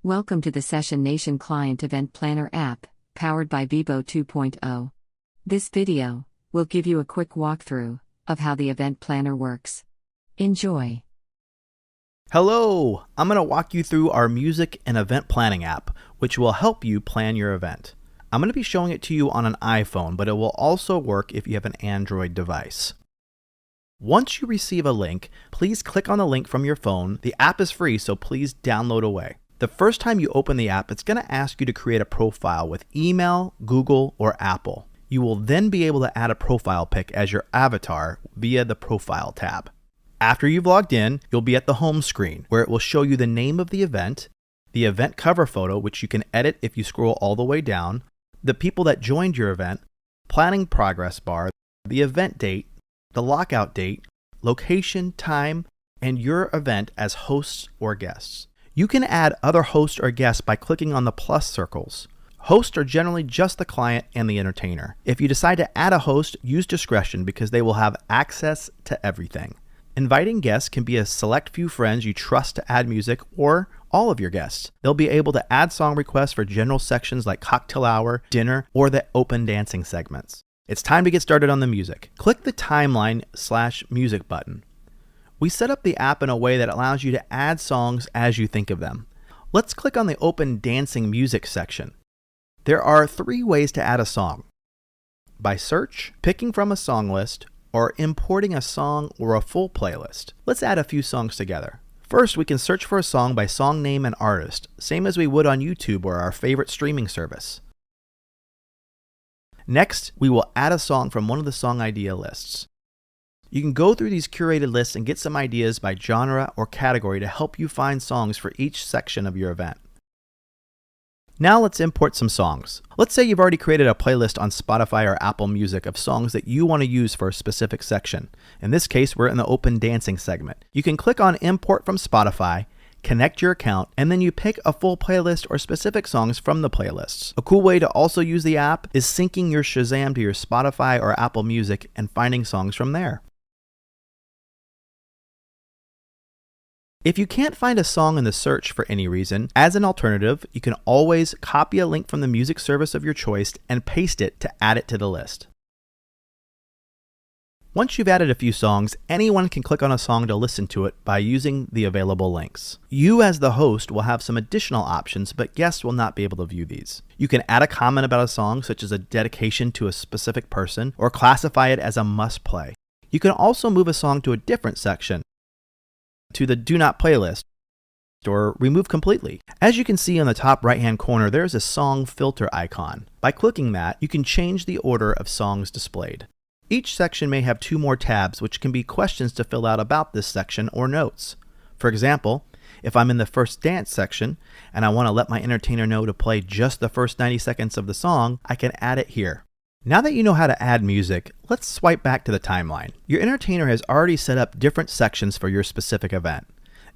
Welcome to the CessionNation Client Event Planner app, powered by Vibo 2.0. This video will give you a quick walkthrough of how the event planner works. Enjoy. Hello! I'm going to walk you through our music and event planning app, which will help you plan your event. I'm going to be showing it to you on an iPhone, but it will also work if you have an Android device. Once you receive a link, please click on the link from your phone. The app is free, so please download away. The first time you open the app, it's going to ask you to create a profile with email, Google, or Apple. You will then be able to add a profile pic as your avatar via the Profile tab. After you've logged in, you'll be at the home screen, where it will show you the name of the event cover photo, which you can edit if you scroll all the way down, the people that joined your event, planning progress bar, the event date, the lockout date, location, time, and your event as hosts or guests. You can add other hosts or guests by clicking on the plus circles. Hosts are generally just the client and the entertainer. If you decide to add a host, use discretion because they will have access to everything. Inviting guests can be a select few friends you trust to add music or all of your guests. They'll be able to add song requests for general sections like cocktail hour, dinner, or the open dancing segments. It's time to get started on the music. Click the timeline/music button. We set up the app in a way that allows you to add songs as you think of them. Let's click on the Open Dancing Music section. There are 3 ways to add a song: by search, picking from a song list, or importing a song or a full playlist. Let's add a few songs together. First, we can search for a song by song name and artist, same as we would on YouTube or our favorite streaming service. Next, we will add a song from one of the song idea lists. You can go through these curated lists and get some ideas by genre or category to help you find songs for each section of your event. Now let's import some songs. Let's say you've already created a playlist on Spotify or Apple Music of songs that you want to use for a specific section. In this case, we're in the open dancing segment. You can click on Import from Spotify, connect your account, and then you pick a full playlist or specific songs from the playlists. A cool way to also use the app is syncing your Shazam to your Spotify or Apple Music and finding songs from there. If you can't find a song in the search for any reason, as an alternative, you can always copy a link from the music service of your choice and paste it to add it to the list. Once you've added a few songs, anyone can click on a song to listen to it by using the available links. You as the host will have some additional options, but guests will not be able to view these. You can add a comment about a song, such as a dedication to a specific person, or classify it as a must play. You can also move a song to a different section, to the Do Not Playlist, or remove completely. As you can see on the top right-hand corner, there's a song filter icon. By clicking that, you can change the order of songs displayed. Each section may have 2 more tabs, which can be questions to fill out about this section or notes. For example, if I'm in the first dance section and I want to let my entertainer know to play just the first 90 seconds of the song, I can add it here. Now that you know how to add music, let's swipe back to the timeline. Your entertainer has already set up different sections for your specific event.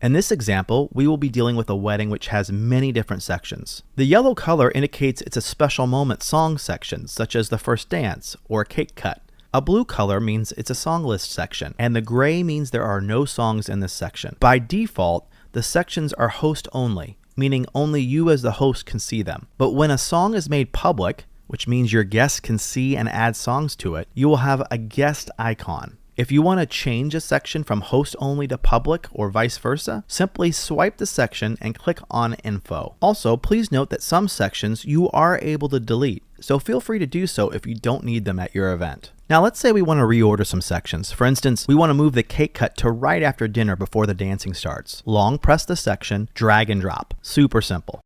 In this example, we will be dealing with a wedding which has many different sections. The yellow color indicates it's a special moment song section, such as the first dance or a cake cut. A blue color means it's a song list section, and the gray means there are no songs in this section. By default, the sections are host only, meaning only you as the host can see them. But when a song is made public, which means your guests can see and add songs to it, you will have a guest icon. If you want to change a section from host only to public or vice versa, simply swipe the section and click on Info. Also, please note that some sections you are able to delete, so feel free to do so if you don't need them at your event. Now let's say we want to reorder some sections. For instance, we want to move the cake cut to right after dinner before the dancing starts. Long press the section, drag and drop. Super simple.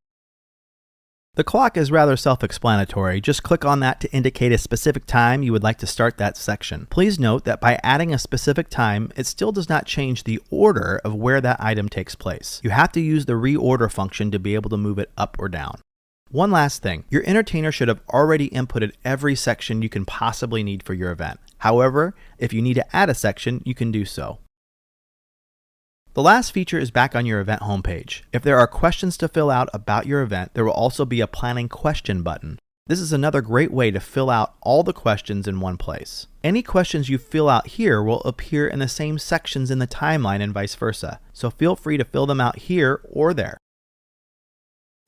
The clock is rather self-explanatory. Just click on that to indicate a specific time you would like to start that section. Please note that by adding a specific time, it still does not change the order of where that item takes place. You have to use the reorder function to be able to move it up or down. One last thing, your entertainer should have already inputted every section you can possibly need for your event. However, if you need to add a section, you can do so. The last feature is back on your event homepage. If there are questions to fill out about your event, there will also be a planning question button. This is another great way to fill out all the questions in one place. Any questions you fill out here will appear in the same sections in the timeline and vice versa, so feel free to fill them out here or there.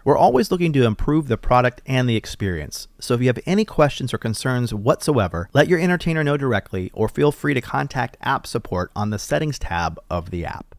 We're always looking to improve the product and the experience. So if you have any questions or concerns whatsoever, let your entertainer know directly or feel free to contact app support on the settings tab of the app.